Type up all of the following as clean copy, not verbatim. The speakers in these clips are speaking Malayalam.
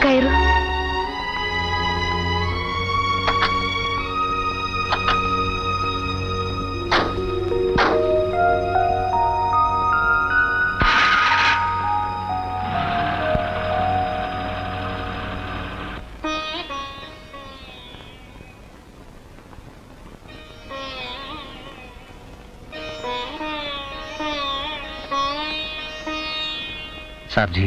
കയറൂ. साहब जी.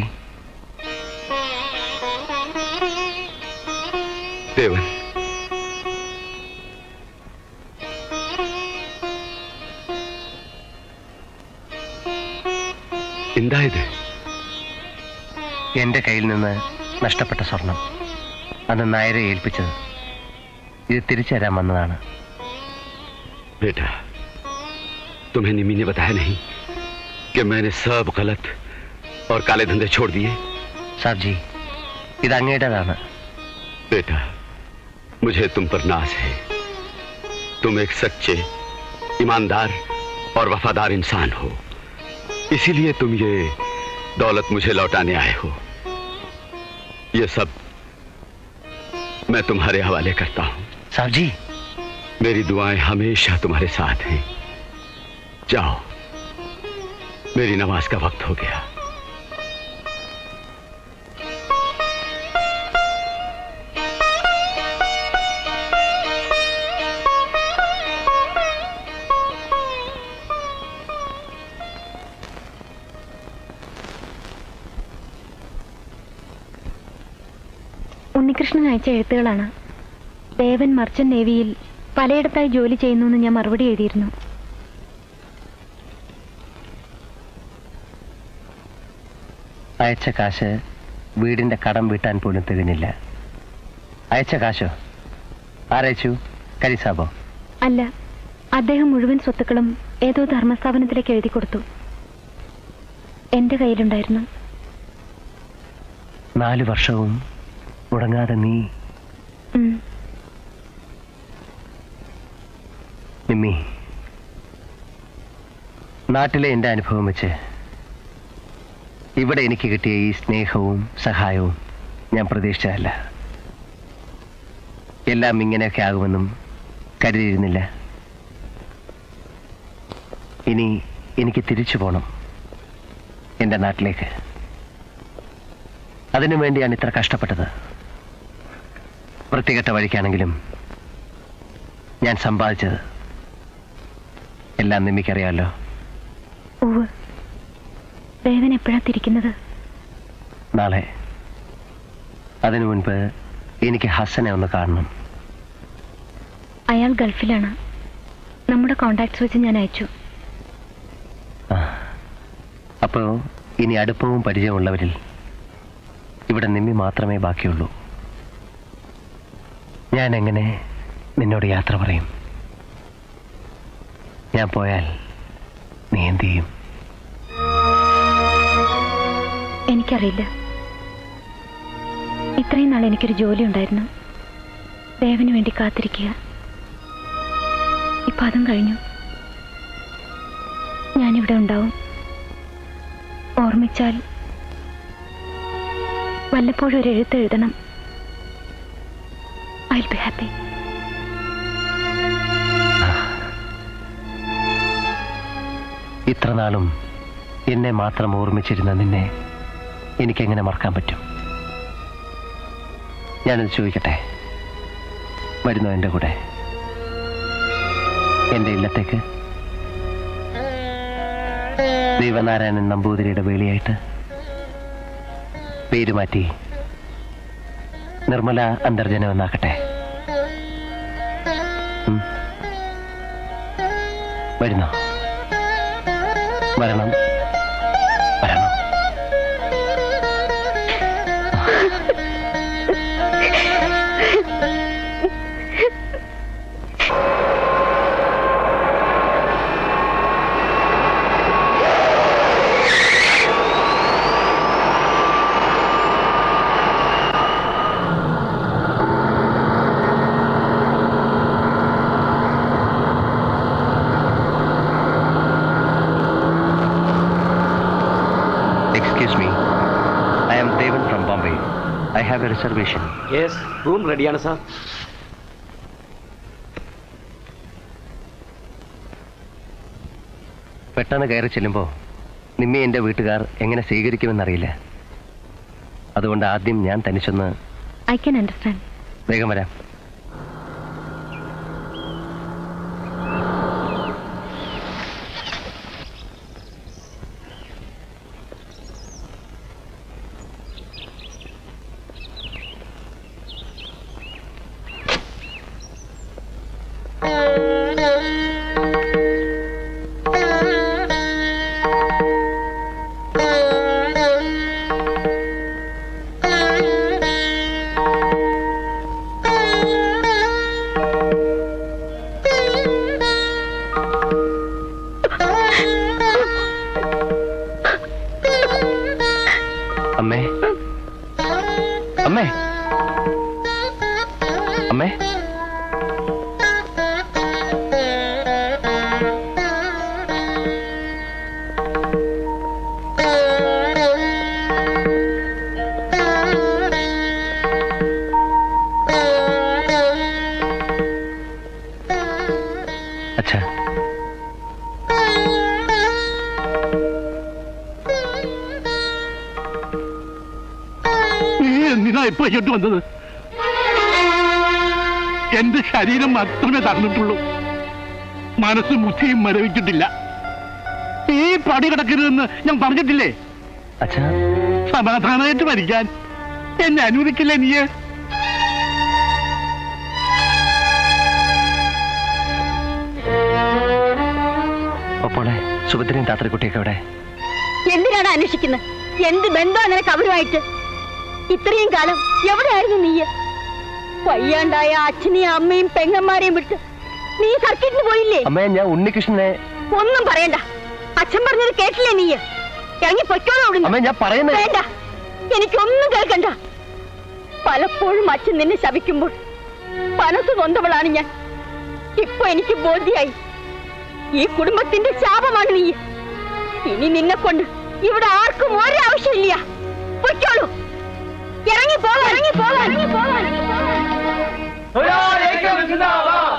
देवन, എന്താ ഇത്? എന്റെ കയ്യിൽ നിന്ന് നഷ്ടപ്പെട്ട സ്വർണം അന്ന് നായരെ ഏൽപ്പിച്ചത്. ഇത് തിരിച്ചു തരാൻ വന്നതാണ്. बेटा, तुम्हें निमी ने बताया नहीं कि मैंने सब गलत और काले धंधे छोड़ दिए? साहब जी, ഇത് അങ്ങയുടേതാണ്. बेटा, मुझे तुम पर नाज है. तुम एक सच्चे, ईमानदार और वफादार इंसान हो. इसीलिए तुम ये दौलत मुझे लौटाने आए हो. ये सब मैं तुम्हारे हवाले करता हूं. साहब जी, मेरी दुआएं हमेशा तुम्हारे साथ हैं. जाओ, मेरी नमाज का वक्त हो गया. ഉണ്ണികൃഷ്ണൻ അയച്ച എഴുത്തുകളാണ്. ദേവൻ മർച്ചന്റ് നേവിയിൽ പലയിടത്തായി ജോലി ചെയ്യുന്നു ഞാൻ മറുപടി എഴുതിയിരുന്നു. അയച്ച കാശ് വീടിന്റെ കടം വീട്ടാൻ പോലും തികഞ്ഞില്ല. അയച്ച കാശോ? ആരയച്ചു? കരിസാബോ? അല്ല, അദ്ദേഹം മുഴുവൻ സ്വത്തുക്കളും ഏതോ ധർമ്മസ്ഥാപനത്തിലേക്ക് എഴുതി കൊടുത്തു. എന്റെ കയ്യിലുണ്ടായിരുന്നു. 4 വർഷവും മുടങ്ങാതെ നീ നിമ്മി, നാട്ടിലെ എൻ്റെ അനുഭവം വെച്ച് ഇവിടെ എനിക്ക് കിട്ടിയ ഈ സ്നേഹവും സഹായവും ഞാൻ പ്രതീക്ഷിച്ചതല്ല. എല്ലാം ഇങ്ങനെയൊക്കെ ആകുമെന്നും കരുതിയിരുന്നില്ല. ഇനി എനിക്ക് തിരിച്ചു പോകണം എൻ്റെ നാട്ടിലേക്ക്. അതിനു വേണ്ടിയാണ് ഇത്ര കഷ്ടപ്പെട്ടത്. വൃത്തികെട്ട വഴിക്കാണെങ്കിലും ഞാൻ സമ്പാദിച്ചത് എല്ലാം നിമ്മിക്കറിയാമല്ലോ. ദേവൻ എപ്പോഴാ തിരിക്കുന്നത്? നാളെ. അതിനു മുൻപ് എനിക്ക് ഹസനെ ഒന്ന് കാണണം. അയാൾ ഗൾഫിലാണ്. നമ്മുടെ കോണ്ടാക്ട്സ് വെച്ച് ഞാൻ അയച്ചു. അപ്പോൾ ഇനി അടുപ്പവും പരിചയമുള്ളവരിൽ ഇവിടെ നിമ്മി മാത്രമേ ബാക്കിയുള്ളൂ. ഞാൻ എങ്ങനെ നിന്നോട് യാത്ര പറയും? ഞാൻ പോയാൽ നീ എന്ത് ചെയ്യും? എനിക്കറിയില്ല. ഇത്രയും നാൾ എനിക്കൊരു ജോലി ഉണ്ടായിരുന്നു. ദേവന് വേണ്ടി കാത്തിരിക്കുക. ഇപ്പൊ അതും കഴിഞ്ഞു. ഞാനിവിടെ ഉണ്ടാവും. ഓർമ്മിച്ചാൽ വല്ലപ്പോഴും ഒരു എഴുത്ത് എഴുതണം. I'll be happy. ഇത്ര നാളും എന്നെ മാത്രം ഓർമ്മിച്ചിരുന്ന നിന്നെ എനിക്കെങ്ങനെ മറക്കാൻ പറ്റും? ഞാനത് ചോദിക്കട്ടെ, വരുന്നോ എൻ്റെ കൂടെ എൻ്റെ ഇല്ലത്തേക്ക്? ദേവനാരായണൻ നമ്പൂതിരിയുടെ വേളിയായിട്ട് പേര് മാറ്റി നിർമ്മല അന്തർജനം എന്നാക്കട്ടെ. വരുന്നോ? വരണം, വരണം. Excuse me, I am Devan from Bombay. I have a reservation. Yes, room റെഡിയാണ് സാർ. പെട്ടെന്ന് കയറി ചെല്ലുമ്പോൾ നിമ്മി എൻ്റെ വീട്ടുകാർ എങ്ങനെ സ്വീകരിക്കുമെന്നറിയില്ല. അതുകൊണ്ട് ആദ്യം ഞാൻ തനിച്ചൊന്ന്. I can understand. വേഗം വരാം. അമ്മേ, അമ്മേ, അമ്മേ. അച്ഛാ, എന്തിനാ ഇപ്പൊ ഇങ്ങോട്ട് വന്നത്? എന്റെ ശരീരം മാത്രമേ തകർന്നിട്ടുള്ളൂ, മനസ്സും ബുദ്ധിയും മരവിച്ചിട്ടില്ല. ഈ പടി കിടക്കരുതെന്ന് ഞാൻ പറഞ്ഞിട്ടില്ലേ? അച്ഛാ, സമാധാനമായിട്ട് മരിക്കാൻ എന്നെ അനുവദിക്കില്ലേ നീ? ഒപ്പോളെ സുഭദ്രയും താത്രക്കുട്ടിയൊക്കെ എവിടെ? എന്തിനാണ് അന്വേഷിക്കുന്നത്? എന്ത് ബന്ധമാണ് നിനക്ക് അവരുമായിട്ട്? ഇത്രയും കാലം എവിടെയായിരുന്നു നീ? വയ്യാണ്ടായ അച്ഛനെയും അമ്മയും പെങ്ങന്മാരെയും വിട്ട് നീ സർക്കിട്ടിന് പോയില്ലേ? അമ്മേ, ഞാൻ ഉണ്ണികൃഷ്ണനെ. ഒന്നും പറയണ്ട. അച്ഛൻ പറഞ്ഞത് കേട്ടില്ലേ നീ? ഇറങ്ങി പൊയ്ക്കോളൂ. അമ്മേ, ഞാൻ പറയുന്നത്. വേണ്ട, എനിക്കൊന്നും കേൾക്കണ്ട. പലപ്പോഴും അച്ഛൻ നിന്നെ ശപിക്കുമ്പോൾ മനസ്സ് നൊന്തവളാണ് ഞാൻ. ഇപ്പൊ എനിക്ക് ബോധ്യായി, ഈ കുടുംബത്തിന്റെ ശാപമാണ് നീ. ഇനി നിന്നെ കൊണ്ട് ഇവിടെ ആർക്കും ഒരാവശ്യമില്ല. പൊയ്ക്കോളൂ. ഇറങ്ങി പോകാൻ, ഇറങ്ങി പോകാൻ, ഇറങ്ങി പോകാൻ.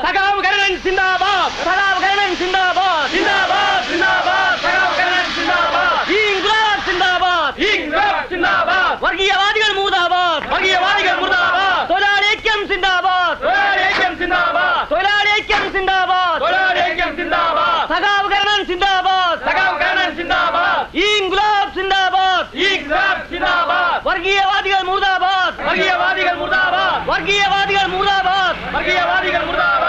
സഖാവുകരണം സിന്ദാബാദ്, സഖാവുകരണം സിന്ദാബാദ്, സിന്ദാബാദ്, സിന്ദാബാദ്, സഖാവുകരണം സിന്ദാബാദ്, ഇൻക്ലാബ് സിന്ദാബാദ്, ഇൻക്ലാബ് സിന്ദാബാദ്, വർഗീയവാദികൾ മുർദാബാദ്, വർഗീയവാദികൾ മുർദാബാദ്, തൊഴിലാളിഐക്യം സിന്ദാബാദ്, തൊഴിലാളിഐക്യം സിന്ദാബാദ്, തൊഴിലാളിഐക്യം സിന്ദാബാദ്, തൊഴിലാളിഐക്യം സിന്ദാബാദ്, സഖാവുകരണം സിന്ദാബാദ്, സഖാവുകരണം സിന്ദാബാദ്, ഇൻക്ലാബ് സിന്ദാബാദ്, ഇൻക്ലാബ് സിന്ദാബാദ്, വർഗീയവാദികൾ മുർദാബാദ്, വർഗീയവാദികൾ മുർദാബാദ്, വർഗീയവാദികൾ മുർദാബാദ്, വർഗീയവാദികൾ മുർദാബാദ്.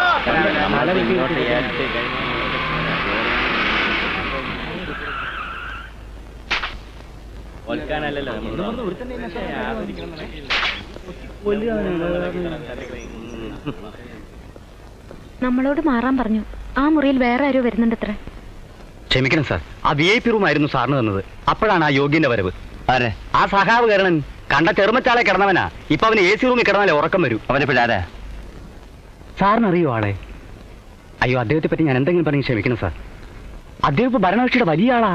നമ്മളോട് മാറാൻ പറഞ്ഞു. ആ മുറിയിൽ വേറെ ആരോ വരുന്നുണ്ടത്രേ. ക്ഷമിക്കണം സാർ, ആ VIP റൂം ആയിരുന്നു സാറിന് തന്നത്. അപ്പോഴാണ് ആ യോഗ്യന്റെ വരവ്. ആരെ? ആ സഖാവ് കരണൻ കണ്ട ചെറുമച്ചാളെ കിടന്നവനാ. ഇപ്പൊ അവന് AC റൂമിൽ കിടന്നാലേ ഉറക്കം വരും. അവനെ പിള്ളാരാ? സാറിനറിയോ ആളെ? അയ്യോ, അദ്ദേഹത്തെ പറ്റി ഞാൻ എന്തെങ്കിലും പറഞ്ഞ് ക്ഷമിക്കണം സാർ. അദ്ദേഹം ഇപ്പൊ ഭരണകക്ഷിയുടെ വലിയ ആളാ.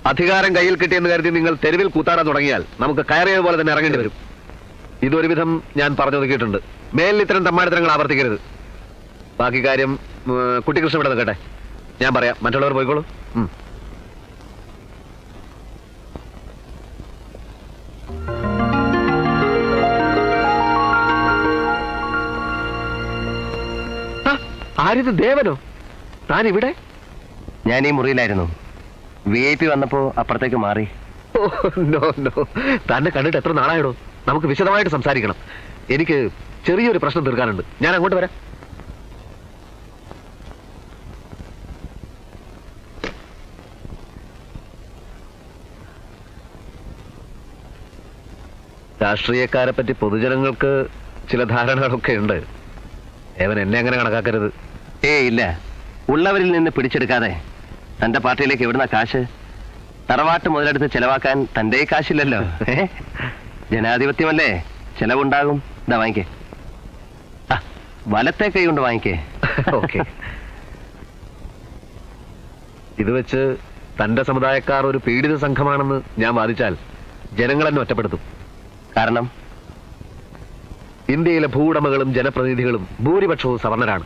അധികാരം കയ്യിൽ കിട്ടിയെന്ന് കരുതി നിങ്ങൾ തെരുവിൽ കൂത്താടാൻ തുടങ്ങിയാൽ നമുക്ക് കയറിയത് പോലെ തന്നെ ഇറങ്ങേണ്ടി വരും. ഇതൊരുവിധം ഞാൻ പറഞ്ഞു നോക്കിയിട്ടുണ്ട്. മേലിൽ ഇത്തരം തമ്മാടിത്തരങ്ങൾ ആവർത്തിക്കരുത്. ബാക്കി കാര്യം കുട്ടികൃഷ്ണൻ ഇവിടെ നിൽക്കട്ടെ, ഞാൻ പറയാം. മറ്റുള്ളവർ പോയിക്കോളൂ. ആരിത്? ദേവനോ? താൻ ഇവിടെ? ഞാൻ ഈ മുറിയിലായിരുന്നു. VIP വന്നപ്പോ അപ്പുറത്തേക്ക് മാറി. നോ നോ, തന്നെ കണ്ടിട്ട് എത്ര നാളായിടോ? നമുക്ക് വിശദമായിട്ട് സംസാരിക്കണം. എനിക്ക് ചെറിയൊരു പ്രശ്നം തീർക്കാനുണ്ട്. ഞാൻ അങ്ങോട്ട് വരാം. രാഷ്ട്രീയക്കാരെ പറ്റി പൊതുജനങ്ങൾക്ക് ചില ധാരണകളൊക്കെ ഉണ്ട്. ഏവൻ എന്നെ അങ്ങനെ കണക്കാക്കരുത്. ഇല്ല, ഉള്ളവരിൽ നിന്ന് പിടിച്ചെടുക്കാതെ തന്റെ പാർട്ടിയിലേക്ക് എവിടുന്ന കാശ്? തറവാട്ട് മുതലെടുത്ത് ചെലവാക്കാൻ തന്റെ കാശില്ലല്ലോ. ജനാധിപത്യമല്ലേ, ചെലവുണ്ടാകും. ഇതാ വാങ്ങിക്കേ. വലത്തെ കൈ കൊണ്ട് വാങ്ങിക്കേ. ഓക്കെ. ഇത് വെച്ച് തന്റെ സമുദായക്കാർ ഒരു പീഡിത സംഘമാണെന്ന് ഞാൻ വാദിച്ചാൽ ജനങ്ങൾ എന്നെ ഒറ്റപ്പെടുത്തും. കാരണം ഇന്ത്യയിലെ ഭൂവുടമകളും ജനപ്രതിനിധികളും ഭൂരിപക്ഷവും സവർണരാണ്.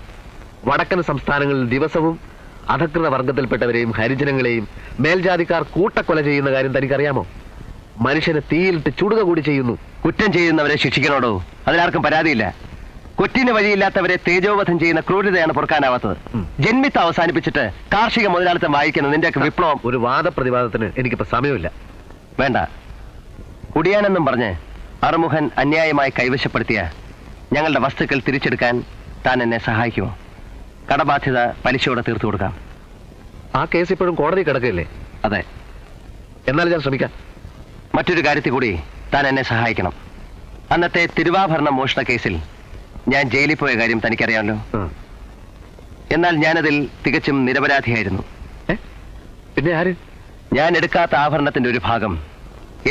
വടക്കൻ സംസ്ഥാനങ്ങളിൽ ദിവസവും അധകൃത വർഗത്തിൽപ്പെട്ടവരെയും ഹരിജനങ്ങളെയും മേൽജാതിക്കാർ കൂട്ടക്കൊല ചെയ്യുന്ന കാര്യം തനിക്കറിയാമോ? മനുഷ്യനെ തീയിലിട്ട് ചുടുക കൂടി ചെയ്യുന്നു. കുറ്റം ചെയ്യുന്നവരെ ശിക്ഷിക്കണോടോ, അതിലാർക്കും പരാതിയില്ല. കൊറ്റിന് വഴിയില്ലാത്തവരെ തേജോവധം ചെയ്യുന്ന ക്രൂരതയാണ് പൊറുക്കാനാവാത്തത്. ജന്മിത്ത് അവസാനിപ്പിച്ചിട്ട് കാർഷിക മുതലാളിത്തം വായിക്കുന്ന നിന്റെയൊക്കെ വിപ്ലവം. ഒരു വാദപ്രതിവാദത്തിന് എനിക്കിപ്പോ സമയമില്ല. വേണ്ട. കുടിയാനെന്നും പറഞ്ഞ് അറുമുഖൻ അന്യായമായി കൈവശപ്പെടുത്തിയ ഞങ്ങളുടെ വസ്തുക്കൾ തിരിച്ചെടുക്കാൻ താൻ എന്നെ സഹായിക്കുമോ? കടബാധ്യത പലിശയോടെ തീർത്തു കൊടുക്കാം. ആ കേസ് ഇപ്പോഴും കോടതി കിടക്കില്ലേ? അതെ. എന്നാൽ ഞാൻ ശ്രമിക്കാം. മറ്റൊരു കാര്യത്തിൽ കൂടി താൻ എന്നെ സഹായിക്കണം. അന്നത്തെ തിരുവാഭരണ മോഷണ കേസിൽ ഞാൻ ജയിലിൽ പോയ കാര്യം തനിക്കറിയാമല്ലോ. എന്നാൽ ഞാനതിൽ തികച്ചും നിരപരാധിയായിരുന്നു. പിന്നെ ആര്? ഞാൻ എടുക്കാത്ത ആഭരണത്തിന്റെ ഒരു ഭാഗം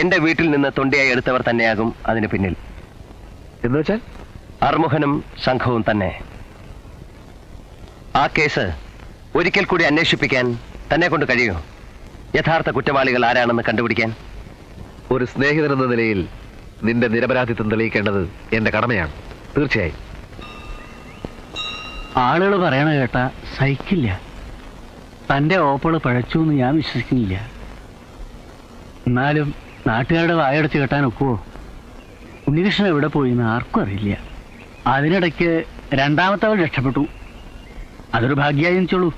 എന്റെ വീട്ടിൽ നിന്ന് തൊണ്ടിയായി എടുത്തവർ തന്നെയാകും അതിന് പിന്നിൽ. എന്ന് വെച്ചാൽ അർമുഖനും സംഘവും തന്നെ. ആ കേസ് ഒരിക്കൽ കൂടി അന്വേഷിപ്പിക്കാൻ തന്നെ കൊണ്ട് കഴിയുമോ? യഥാർത്ഥ കുറ്റവാളികൾ ആരാണെന്ന് കണ്ടുപിടിക്കാൻ? ഒരു സ്നേഹിതനെന്ന നിലയിൽ നിന്റെ നിരപരാധിത്വം തെളിയിക്കേണ്ടത് എന്റെ കടമയാണ്. തീർച്ചയായും. ആളുകൾ പറയണ കേട്ടാ സഹിക്കില്ല. തന്റെ ഓപ്പള് പഴച്ചു എന്ന് ഞാൻ വിശ്വസിക്കുന്നില്ല. എന്നാലും നാട്ടുകാരുടെ വായടച്ച് കെട്ടാൻ ഒക്കുവോ? ഉണ്ണികൃഷ്ണൻ എവിടെ പോയിന്ന് ആർക്കും അറിയില്ല. അതിനിടയ്ക്ക് രണ്ടാമത്തവൾ രക്ഷപ്പെട്ടു. അതൊരു ഭാഗ്യമായി ചോളൂ.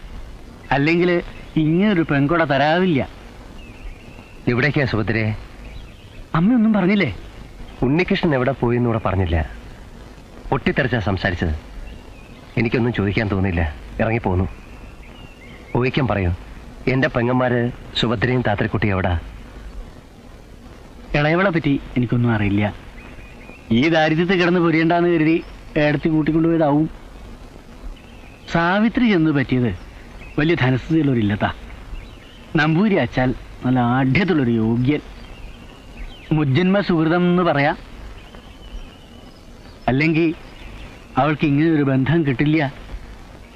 അല്ലെങ്കിൽ ഇങ്ങനൊരു പെൺകൊട തരാവില്ല. എവിടേക്കാ സുഭദ്രേ? അമ്മയൊന്നും പറഞ്ഞില്ലേ? ഉണ്ണികൃഷ്ണൻ എവിടെ പോയി എന്നൂടെ പറഞ്ഞില്ല. പൊട്ടിത്തെറിച്ചാ സംസാരിച്ചത്. എനിക്കൊന്നും ചോദിക്കാൻ തോന്നില്ല. ഇറങ്ങിപ്പോന്നു. ഊഹിക്കാൻ പറയൂ. എന്റെ പെങ്ങന്മാര് സുഭദ്രയും താത്രക്കുട്ടിയും എവിടാ? ഇളയവളെ പറ്റി എനിക്കൊന്നും അറിയില്ല. ഈ ദാരിദ്ര്യത്തിൽ കിടന്ന് പൊരിയണ്ടെന്ന് കരുതി ഏടത്തി കൂട്ടിക്കൊണ്ടുപോയതാവും. സാവിത്രി ചെന്ന് പറ്റിയത് വലിയ ധനസ്ഥിതിയുള്ളവരില്ലത്താ. നമ്പൂരി അച്ചാൽ നല്ല ആഢ്യത്തുള്ളൊരു യോഗ്യൻ. മുജ്ജന്മ സുഹൃതം എന്ന് പറയാം. അല്ലെങ്കിൽ അവൾക്ക് ഇങ്ങനെ ഒരു ബന്ധം കിട്ടില്ല.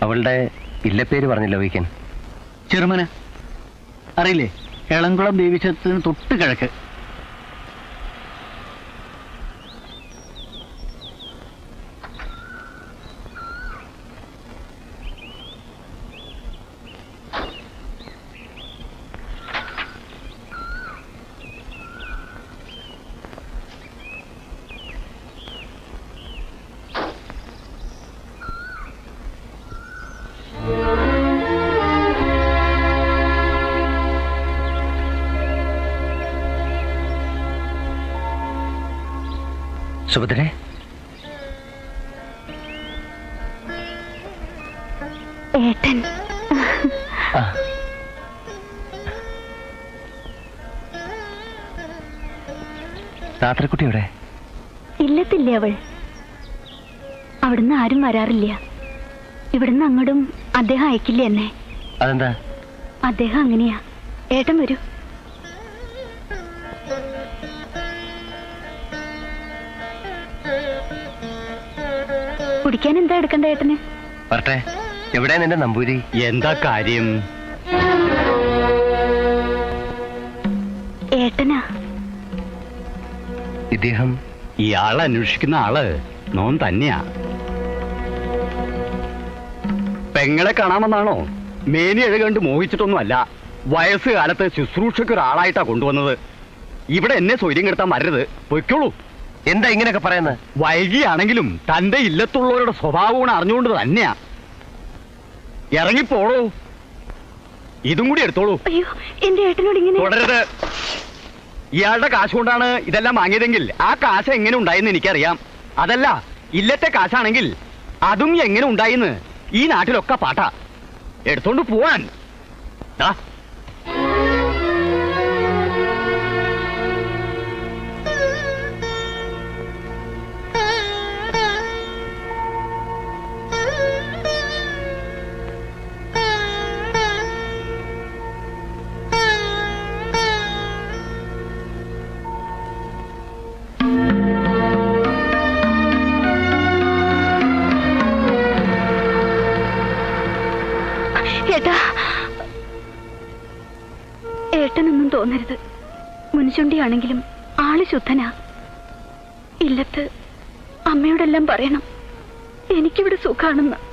അവളുടെ ഇല്ലപ്പേര് പറഞ്ഞില്ല ഊഹിക്കാൻ. ചെറുമന അറിയില്ലേ? എളംകുളം ദേവീക്ഷേത്രത്തിന് തൊട്ട് കിഴക്ക്. സുഭദ്രേ, ഏട്ടൻ താത്രക്കുട്ടി എവിടെ? ഇല്ലത്തില്ലേ അവൾ? അവിടുന്ന് ആരും വരാറില്ല. ഇവിടുന്ന് അങ്ങോട്ടും അദ്ദേഹം അയക്കില്ല എന്നെ. അതെന്താ? അദ്ദേഹം അങ്ങനെയാ. ഏട്ടൻ വരൂ. കുടിക്കാൻ എന്താ എടുക്കണ്ട ഏട്ടന്? വരട്ടെ. എവിടെ നിന്റെ നമ്പൂരി? എന്താ കാര്യം? ഏട്ടനാ. ഇദ്ദേഹം ഇയാളെ അന്വേഷിക്കുന്ന ആള് നോൻ തന്നെയാ. പെങ്ങളെ കാണാമെന്നാണോ? മേനി എഴുകണ്ട് മോഹിച്ചിട്ടൊന്നുമല്ല. വയസ്സുകാലത്ത് ശുശ്രൂഷയ്ക്ക് ഒരാളായിട്ടാ കൊണ്ടുവന്നത്. ഇവിടെ എന്നെ സ്വൈര്യം കെടുത്താൻ വരരുത്. പൊയ്ക്കോളൂ. എന്താ ഇങ്ങനെയൊക്കെ പറയുന്നത്? വൈകിയാണെങ്കിലും തന്റെ ഇല്ലത്തുള്ളവരുടെ സ്വഭാവമാണ് അറിഞ്ഞുകൊണ്ട് തന്നെയാ. ഇറങ്ങിപ്പോളൂ. ഇതും കൂടി എടുത്തോളൂ. അയ്യോ, എന്റെ ഏട്ടനോട് ഇങ്ങനെ തുടരുത്. ഇയാളുടെ കാശ് കൊണ്ടാണ് ഇതെല്ലാം വാങ്ങിയതെങ്കിൽ ആ കാശ് എങ്ങനെ ഉണ്ടായെന്ന് എനിക്കറിയാം. അതല്ല, ഇല്ലത്തെ കാശാണെങ്കിൽ അതും എങ്ങനെ ഉണ്ടായിന്ന് ഈ നാട്ടിലൊക്കെ പാട്ടാ. എടുത്തോണ്ട് പോവാൻ. ഏട്ടനൊന്നും തോന്നരുത്. മുൻചുണ്ടിയാണെങ്കിലും ആള് ശുദ്ധനാ. ഇല്ലത്ത് അമ്മയോടെല്ലാം പറയണം എനിക്കിവിടെ സുഖാണെന്ന്.